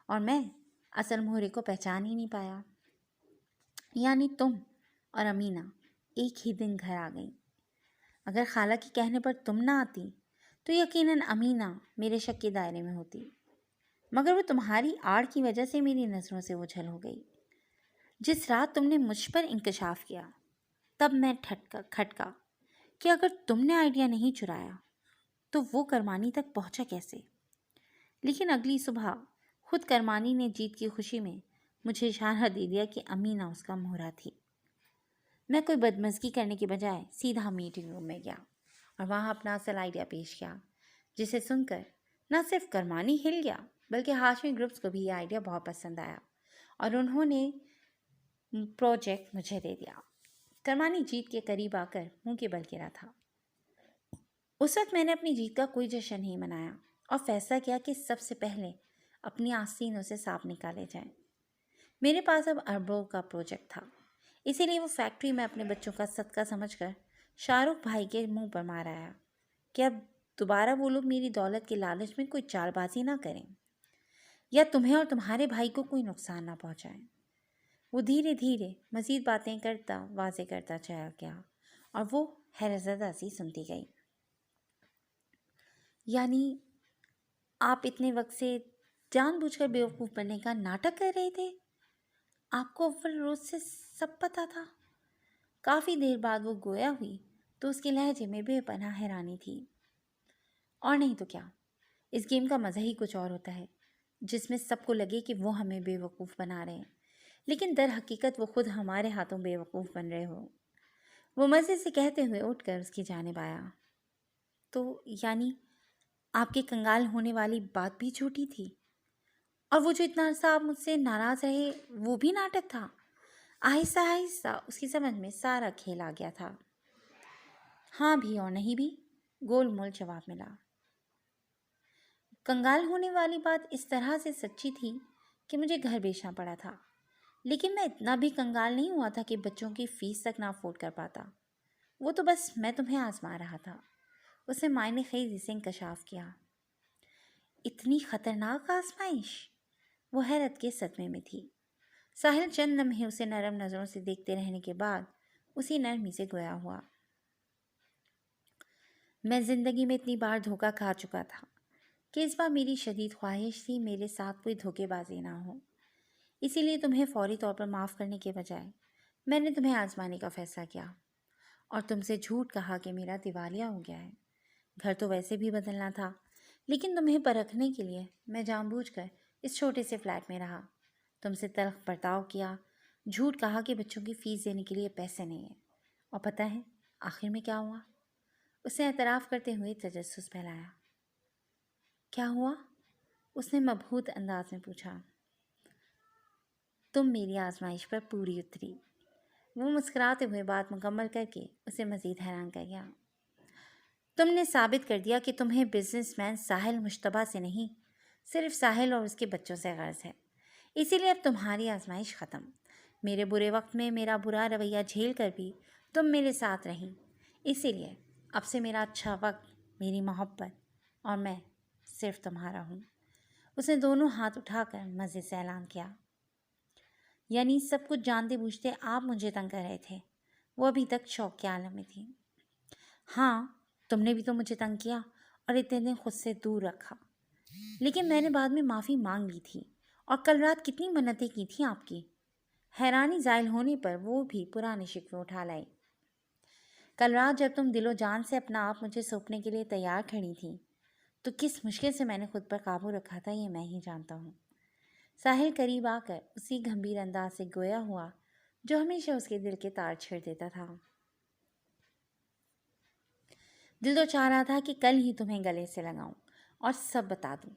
اور میں اصل مہرے کو پہچان ہی نہیں پایا۔ یعنی تم اور امینہ ایک ہی دن گھر آ گئیں۔ اگر خالہ کے کہنے پر تم نہ آتی تو یقیناً امینہ میرے شک کے دائرے میں ہوتی، مگر وہ تمہاری آڑ کی وجہ سے میری نظروں سے اوجھل ہو گئی۔ جس رات تم نے مجھ پر انکشاف کیا تب میں کھٹکا کہ اگر تم نے آئیڈیا نہیں چرایا تو وہ کرمانی تک پہنچا کیسے۔ لیکن اگلی صبح خود کرمانی نے جیت کی خوشی میں مجھے اشارہ دے دیا کہ امینہ اس کا مہرا تھی۔ میں کوئی بدمزگی کرنے کے بجائے سیدھا میٹنگ روم میں گیا اور وہاں اپنا اصل آئیڈیا پیش کیا، جسے سن کر نہ صرف کرمانی ہل گیا بلکہ ہاشمی گروپس کو بھی یہ آئیڈیا بہت پسند آیا اور انہوں نے پروجیکٹ مجھے دے دیا۔ کرمانی جیت کے قریب آ کر منہ کے بل گرا تھا۔ اس وقت میں نے اپنی جیت کا کوئی جشن نہیں منایا اور فیصلہ کیا کہ سب سے پہلے اپنی آستینوں سے سانپ نکالے جائیں۔ میرے پاس اب اربوں کا پروجیکٹ تھا، اسی لیے وہ فیکٹری میں اپنے بچوں کا صدقہ سمجھ کر شاہ رخ بھائی کے منہ پر مار آیا کہ اب دوبارہ وہ لوگ میری دولت کے لالچ میں کوئی چال بازی نہ کریں یا تمہیں اور تمہارے بھائی کو کوئی نقصان نہ پہنچائیں۔ وہ دھیرے دھیرے مزید باتیں کرتا واضح کرتا چلا گیا اور وہ حیرت زدہ سی سنتی گئی۔ یعنی آپ اتنے وقت سے جان بوجھ کر بیوقوف بننے کا ناٹک کر رہے تھے؟ آپ کو اول روز سے سب پتہ تھا؟ کافی دیر بعد وہ گویا ہوئی تو اس کے لہجے میں بے پناہ حیرانی تھی۔ اور نہیں تو کیا، اس گیم کا مزہ ہی کچھ اور ہوتا ہے جس میں سب کو لگے کہ وہ ہمیں بے وقوف بنا رہے ہیں، لیکن در حقیقت وہ خود ہمارے ہاتھوں بے وقوف بن رہے ہو۔ وہ مزے سے کہتے ہوئے اٹھ کر اس کی جانب آیا۔ تو یعنی آپ کے کنگال ہونے والی بات بھی جھوٹی تھی اور وہ جو اتنا عرصہ آپ مجھ سے ناراض رہے وہ بھی ناٹک تھا؟ آہستہ آہستہ اس کی سمجھ میں سارا کھیل آ گیا تھا۔ ہاں بھی اور نہیں بھی، گول مول جواب ملا۔ کنگال ہونے والی بات اس طرح سے سچی تھی کہ مجھے گھر بیچنا پڑا تھا، لیکن میں اتنا بھی کنگال نہیں ہوا تھا کہ بچوں کی فیس تک نہ افورڈ کر پاتا۔ وہ تو بس میں تمہیں آزما رہا تھا۔ اس نے معنی خیز سے انکشاف کیا۔ اتنی خطرناک آزمائش؟ وہ حیرت کے صدمے میں تھی۔ ساحل چند لمحے اسے نرم نظروں سے دیکھتے رہنے کے بعد اسی نرمی سے گویا ہوا۔ میں زندگی میں اتنی بار دھوکہ کھا چکا تھا کہ اس بار میری شدید خواہش تھی میرے ساتھ کوئی دھوکے بازی نہ ہو، اسی لیے تمہیں فوری طور پر معاف کرنے کے بجائے میں نے تمہیں آزمانے کا فیصلہ کیا اور تم سے جھوٹ کہا کہ میرا دیوالیہ ہو گیا ہے۔ گھر تو ویسے بھی بدلنا تھا، لیکن تمہیں پرکھنے کے لیے میں جان بوجھ کر اس چھوٹے سے فلیٹ میں رہا، تم سے تلخ برتاؤ کیا، جھوٹ کہا کہ بچوں کی فیس دینے کے لیے پیسے نہیں ہیں، اور پتہ ہے آخر میں کیا ہوا؟ اس نے اعتراف کرتے ہوئے تجسس پھیلایا۔ کیا ہوا؟ اس نے مبہوت انداز میں پوچھا۔ تم میری آزمائش پر پوری اتری، وہ مسکراتے ہوئے بات مکمل کر کے اسے مزید حیران کر گیا۔ تم نے ثابت کر دیا کہ تمہیں بزنس مین ساحل مشتبہ سے نہیں، صرف ساحل اور اس کے بچوں سے غرض ہے۔ اسی لیے اب تمہاری آزمائش ختم۔ میرے برے وقت میں میرا برا رویہ جھیل کر بھی تم میرے ساتھ رہیں، اسی لیے اب سے میرا اچھا وقت، میری محبت اور میں صرف تمہارا ہوں۔ اس نے دونوں ہاتھ اٹھا کر مزے سے اعلان کیا۔ یعنی سب کچھ جانتے بوجھتے آپ مجھے تنگ کر رہے تھے؟ وہ ابھی تک شوق کے عالم میں تھی۔ ہاں، تم نے بھی تو مجھے تنگ کیا اور اتنے دن خود سے دور رکھا، لیکن میں نے بعد میں معافی مانگ لی تھی، اور کل رات کتنی منتیں کی تھیں آپ کی۔ حیرانی زائل ہونے پر وہ بھی پرانے شکوے اٹھا لائی۔ کل رات جب تم دل و جان سے اپنا آپ مجھے سونپنے کے لیے تیار کھڑی تھیں تو کس مشکل سے میں نے خود پر قابو رکھا تھا، یہ میں ہی جانتا ہوں۔ ساحل قریب آ کر اسی گھمبیر انداز سے گویا ہوا جو ہمیشہ اس کے دل کے تار چھیڑ دیتا تھا۔ دل تو چاہ رہا تھا کہ کل ہی تمہیں گلے سے لگاؤں اور سب بتا دوں،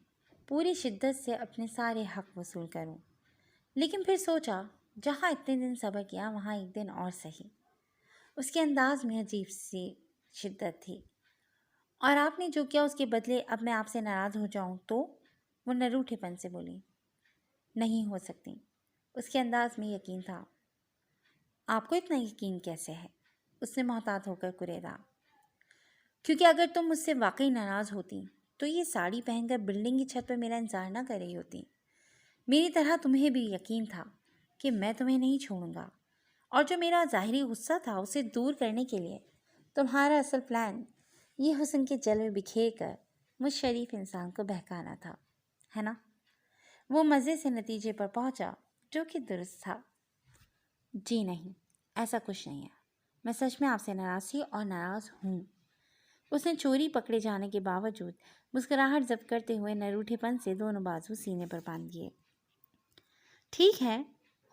پوری شدت سے اپنے سارے حق وصول کروں، لیکن پھر سوچا جہاں اتنے دن صبر کیا وہاں ایک دن اور سہی۔ اس کے انداز میں عجیب سی شدت تھی۔ اور آپ نے جو کیا اس کے بدلے اب میں آپ سے ناراض ہو جاؤں تو؟ وہ نروٹھے پن سے بولی۔ نہیں ہو سکتی۔ اس کے انداز میں یقین تھا۔ آپ کو اتنا یقین کیسے ہے؟ اس نے محتاط ہو کر کریدا۔ کیونکہ اگر تم مجھ سے واقعی ناراض ہوتی تو یہ ساڑی پہن کر بلڈنگ کی چھت پر میرا انتظار نہ کر رہی ہوتی۔ میری طرح تمہیں بھی یقین تھا کہ میں تمہیں نہیں چھوڑوں گا، اور جو میرا ظاہری غصہ تھا اسے دور کرنے کے لیے تمہارا اصل پلان یہ حسن کے جلوے بکھیر کر مجھ شریف انسان کو بہکانا تھا، ہے نا؟ وہ مزے سے نتیجے پر پہنچا جو کہ درست تھا۔ جی نہیں، ایسا کچھ نہیں ہے۔ میں سچ میں آپ سے ناراض تھی اور ناراض ہوں۔ اس نے چوری پکڑے جانے کے باوجود مسکراہٹ ضبط کرتے ہوئے نروٹھے پن سے دونوں بازو سینے پر باندھ دیے۔ ٹھیک ہے،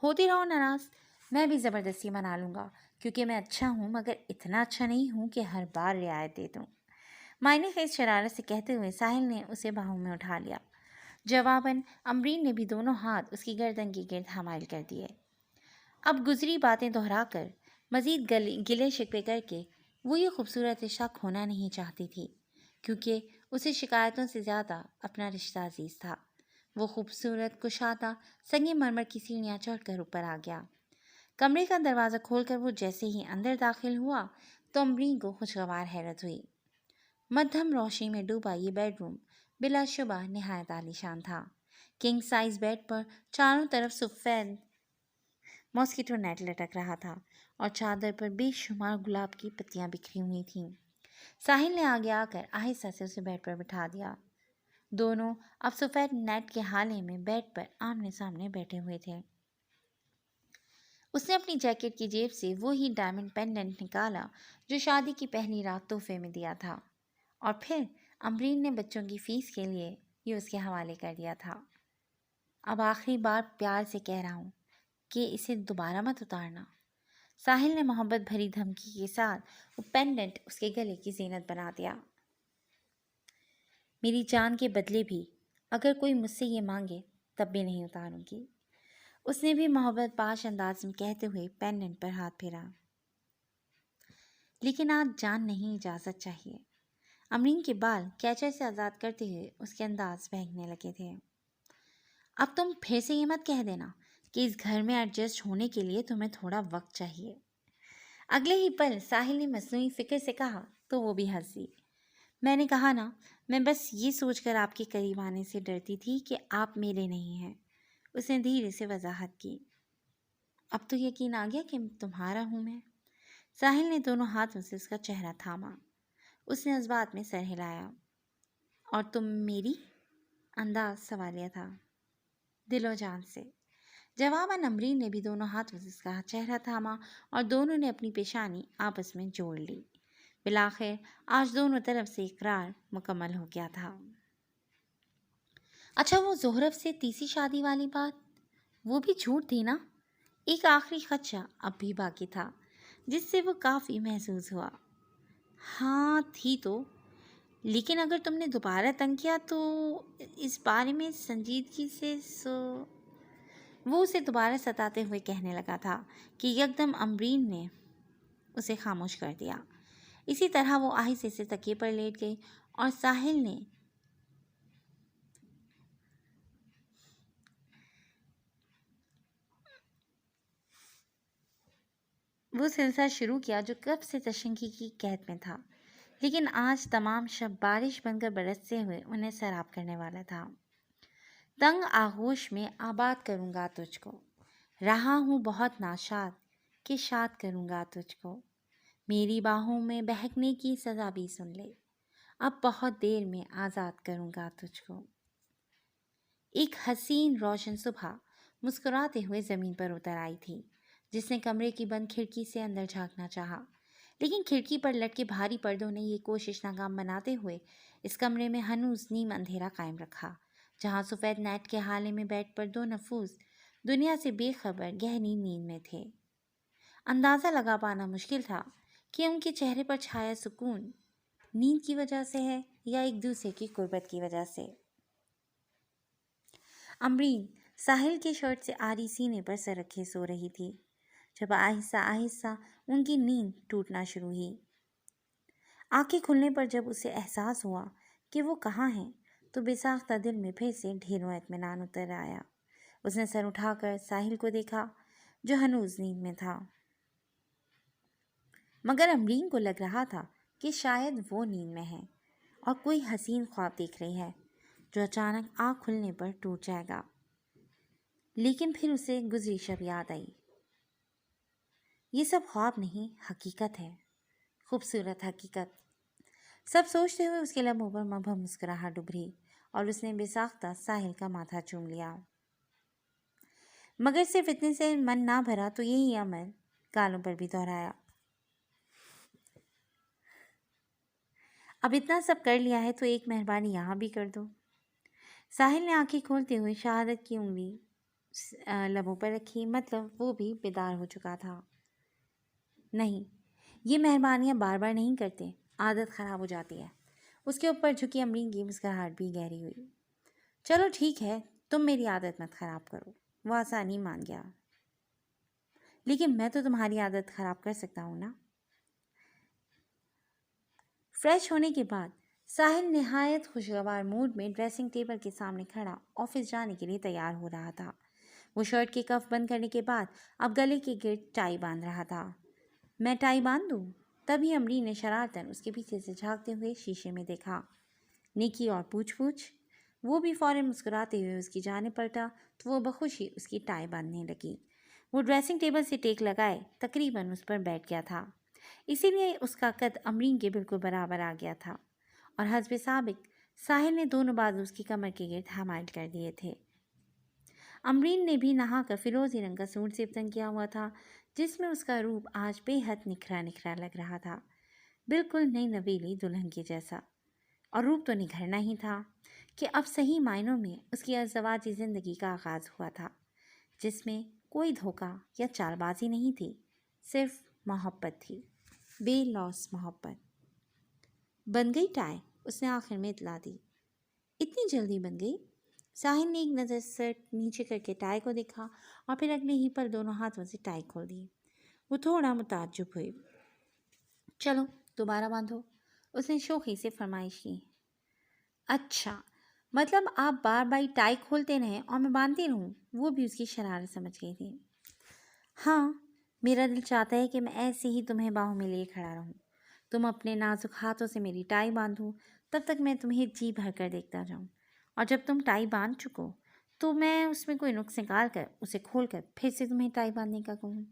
ہوتی رہو ناراض، میں بھی زبردستی منا لوں گا، کیونکہ میں اچھا ہوں مگر اتنا اچھا نہیں ہوں کہ ہر بار رعایت دے دوں، معنی خیز شرارت سے کہتے ہوئے ساحل نے اسے باہوں میں اٹھا لیا۔ جواباً امرین نے بھی دونوں ہاتھ اس کی گردن کے گرد حمائل کر دیے۔ اب گزری باتیں دہرا کر مزید گلے شکوے کر کے وہ یہ خوبصورت رشتہ کھونا نہیں چاہتی تھی، کیونکہ اسے شکایتوں سے زیادہ اپنا رشتہ عزیز تھا۔ وہ خوبصورت کشادہ سنگ مرمر کی سیڑھیاں چڑھ کر اوپر آ گیا۔ کمرے کا دروازہ کھول کر وہ جیسے ہی اندر داخل ہوا تو امرین کو خوشگوار حیرت ہوئی۔ مدھم روشنی میں ڈوبا یہ بیڈ روم بلا شبہ نہایت عالیشان تھا۔ کنگ سائز بیڈ پر چاروں طرف سفید ماسکیٹو نیٹ لٹک رہا تھا اور چادر پر بے شمار گلاب کی پتیاں بکھری ہوئی تھیں۔ ساحل نے آگے آ کر آہستہ سے اسے بیڈ پر بٹھا دیا۔ دونوں اب سفید نیٹ کے حالے میں بیڈ پر آمنے سامنے بیٹھے ہوئے تھے۔ اس نے اپنی جیکٹ کی جیب سے وہی ڈائمنڈ پینڈنٹ نکالا جو شادی کی پہلی رات تحفے میں دیا تھا، اور پھر امرین نے بچوں کی فیس کے لیے یہ اس کے حوالے کر دیا تھا۔ اب آخری بار پیار سے کہہ رہا ہوں کہ اسے دوبارہ مت اتارنا۔ ساحل نے محبت بھری دھمکی کے ساتھ وہ پینڈنٹ اس کے گلے کی زینت بنا دیا۔ میری جان کے بدلے بھی اگر کوئی مجھ سے یہ مانگے تب بھی نہیں اتاروں گی، اس نے بھی محبت پاش انداز میں کہتے ہوئے پینڈنٹ پر ہاتھ پھیرا۔ لیکن آج جان نہیں، اجازت چاہیے۔ امرین کے بال کیچر سے آزاد کرتے ہوئے اس کے انداز بہکنے لگے تھے۔ اب تم پھر سے یہ مت کہہ دینا کہ اس گھر میں ایڈجسٹ ہونے کے لیے تمہیں تھوڑا وقت چاہیے۔ اگلے ہی پل ساحل نے مصنوعی فکر سے کہا تو وہ بھی ہنسی۔ میں نے کہا نا، میں بس یہ سوچ کر آپ کے قریب آنے سے ڈرتی تھی کہ آپ میرے نہیں ہیں، اس نے دھیرے سے وضاحت کی۔ اب تو یقین آ گیا کہ تمہارا ہوں میں۔ ساحل نے دونوں ہاتھوں سے اس کا چہرہ تھاما۔ اس نے اس بات میں سر ہلایا۔ اور تم میری؟ انداز سوالیہ تھا۔ دل و جان سے۔ جواباً امرین نے بھی دونوں ہاتھوں سے اس کا چہرہ تھاما اور دونوں نے اپنی پیشانی آپس میں جوڑ لی۔ بالآخر آج دونوں طرف سے اقرار مکمل ہو گیا تھا۔ اچھا، وہ زہرف سے تیسری شادی والی بات، وہ بھی جھوٹ تھی نا؟ ایک آخری خدشہ اب بھی باقی تھا جس سے وہ کافی محظوظ ہوا۔ ہاں تھی تو، لیکن اگر تم نے دوبارہ تنگ کیا تو اس بارے میں سنجیدگی سے وہ اسے دوبارہ ستاتے ہوئے کہنے لگا تھا کہ یکدم امرین نے اسے خاموش کر دیا۔ اسی طرح وہ آہستہ سے تکیے پر لیٹ گئی اور ساحل نے وہ سلسلہ شروع کیا جو کب سے تشنگی کی قید میں تھا، لیکن آج تمام شب بارش بن کر برستے ہوئے انہیں سیراب کرنے والا تھا۔ تنگ آغوش میں آباد کروں گا تجھ کو، رہا ہوں بہت ناشاد کہ شاد کروں گا تجھ کو، میری باہوں میں بہکنے کی سزا بھی سن لے، اب بہت دیر میں آزاد کروں گا تجھ کو۔ ایک حسین روشن صبح مسکراتے ہوئے زمین پر اتر آئی تھی، جس نے کمرے کی بند کھڑکی سے اندر جھانکنا چاہا، لیکن کھڑکی پر لٹکے بھاری پردوں نے یہ کوشش ناکام بناتے ہوئے اس کمرے میں ہنوز نیم اندھیرا قائم رکھا، جہاں سفید نیٹ کے حالے میں بیٹھ پر دو نفوس دنیا سے بے خبر گہری نیند میں تھے۔ اندازہ لگا پانا مشکل تھا کہ ان کے چہرے پر چھایا سکون نیند کی وجہ سے ہے یا ایک دوسرے کی قربت کی وجہ سے۔ امرین ساحل کے شرٹ سے آری سینے پر سر رکھے سو رہی تھی جب آہستہ آہستہ ان کی نیند ٹوٹنا شروع ہوئی۔ آنکھیں کھلنے پر جب اسے احساس ہوا کہ وہ کہاں ہیں تو بے ساختہ دل میں پھر سے ڈھیروں اطمینان اتر آیا۔ اس نے سر اٹھا کر ساحل کو دیکھا جو ہنوز نیند میں تھا، مگر امرین کو لگ رہا تھا کہ شاید وہ نیند میں ہے اور کوئی حسین خواب دیکھ رہی ہے جو اچانک آنکھ کھلنے پر ٹوٹ جائے گا۔ لیکن پھر اسے گزری شب یاد آئی۔ یہ سب خواب نہیں، حقیقت ہے، خوبصورت حقیقت۔ سب سوچتے ہوئے اس کے لبوں پر مبہم مسکراہٹ ابھری اور اس نے بے ساختہ ساحل کا ماتھا چوم لیا، مگر صرف اتنے سے من نہ بھرا تو یہی عمل گالوں پر بھی دہرایا۔ اب اتنا سب کر لیا ہے تو ایک مہربانی یہاں بھی کر دو۔ ساحل نے آنکھیں کھولتے ہوئے شہادت کی انگلی لبوں پر رکھی، مطلب وہ بھی بیدار ہو چکا تھا۔ نہیں، یہ مہربانیاں بار بار نہیں کرتے، عادت خراب ہو جاتی ہے۔ اس کے اوپر جھکی امرین کی مسکراہٹ بھی گہری ہوئی۔ چلو ٹھیک ہے، تم میری عادت مت خراب کرو، وہ آسانی مان گیا، لیکن میں تو تمہاری عادت خراب کر سکتا ہوں نا۔ فریش ہونے کے بعد ساحل نہایت خوشگوار موڈ میں ڈریسنگ ٹیبل کے سامنے کھڑا آفس جانے کے لیے تیار ہو رہا تھا۔ وہ شرٹ کے کف بند کرنے کے بعد اب گلے کے گرد ٹائی باندھ رہا تھا۔ میں ٹائی باندھ دوں؟ تبھی امرین نے شرارتاً اس کے پیچھے سے جھانکتے ہوئے شیشے میں دیکھا۔ نیکی اور پوچھ پوچھ۔ وہ بھی فوراً مسکراتے ہوئے اس کی جانب پلٹا تو وہ بخوشی اس کی ٹائی باندھنے لگی۔ وہ ڈریسنگ ٹیبل سے ٹیک لگائے تقریباً اس پر بیٹھ گیا تھا، اسی لیے اس کا قد امرین کے بالکل برابر آ گیا تھا اور حسب سابق ساحل نے دونوں بازو اس کی کمر کے گرد حمائل کر دیے تھے۔ امرین نے بھی نہا کر فیروزی رنگ کا سوٹ سیبتن کیا ہوا تھا، جس میں اس کا روپ آج بے حد نکھرا نکھرا لگ رہا تھا، بالکل نئی نویلی دلہن کے جیسا۔ اور روپ تو نکھرنا ہی تھا کہ اب صحیح معنوں میں اس کی ازدواجی زندگی کا آغاز ہوا تھا، جس میں کوئی دھوکہ یا چال بازی نہیں تھی، صرف محبت تھی، بے لوث محبت۔ بن گئی ٹائی؟ اس نے آخر میں اطلاع دی۔ اتنی جلدی بن گئی؟ ساحل نے ایک نظر سر نیچے کر کے ٹائی کو دیکھا اور پھر اگلے ہی پر دونوں ہاتھوں سے ٹائی کھول دی۔ وہ تھوڑا متعجب ہوئی۔ چلو دوبارہ باندھو، اس نے شوخی سے فرمائش کی۔ اچھا، مطلب آپ بار بار ٹائی کھولتے رہیں اور میں باندھتی رہوں؟ وہ بھی اس کی شرارت سمجھ گئی تھی۔ ہاں، میرا دل چاہتا ہے کہ میں ایسے ہی تمہیں باہوں میں لیے کھڑا رہوں، تم اپنے نازک ہاتھوں سے میری ٹائی باندھو، تب تک میں تمہیں جی بھر کر دیکھتا جاؤں، اور جب تم ٹائی باندھ چکو تو میں اس میں کوئی نقص نکال کر اسے کھول کر پھر سے تمہیں ٹائی باندھنے کا کہوں۔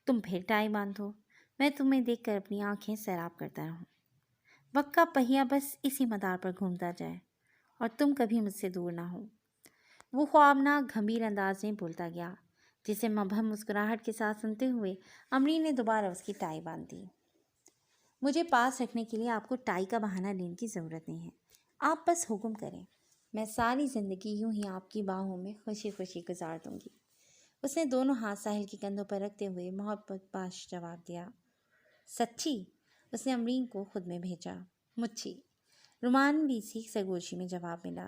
تم پھر ٹائی باندھو، میں تمہیں دیکھ کر اپنی آنکھیں سیراب کرتا رہوں، وقت کا پہیہ بس اسی مدار پر گھومتا جائے اور تم کبھی مجھ سے دور نہ ہو۔ وہ خوابناک گھمبیر انداز میں بولتا گیا، جسے مبہم مسکراہٹ کے ساتھ سنتے ہوئے امرین نے دوبارہ اس کی ٹائی باندھ دی۔ مجھے پاس رکھنے کے لیے آپ کو ٹائی کا بہانہ لینے کی ضرورت نہیں ہے، آپ بس حکم کریں، میں ساری زندگی یوں ہی آپ کی باہوں میں خوشی خوشی گزار دوں گی۔ اس نے دونوں ہاتھ ساحل کے کندھوں پر رکھتے ہوئے محبت باش جواب دیا۔ سچی؟ اس نے امرین کو خود میں بھیجا۔ مچھی، رومانوی سی سرگوشی میں جواب ملا۔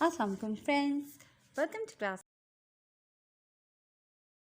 Assalamualaikum friends, welcome to class.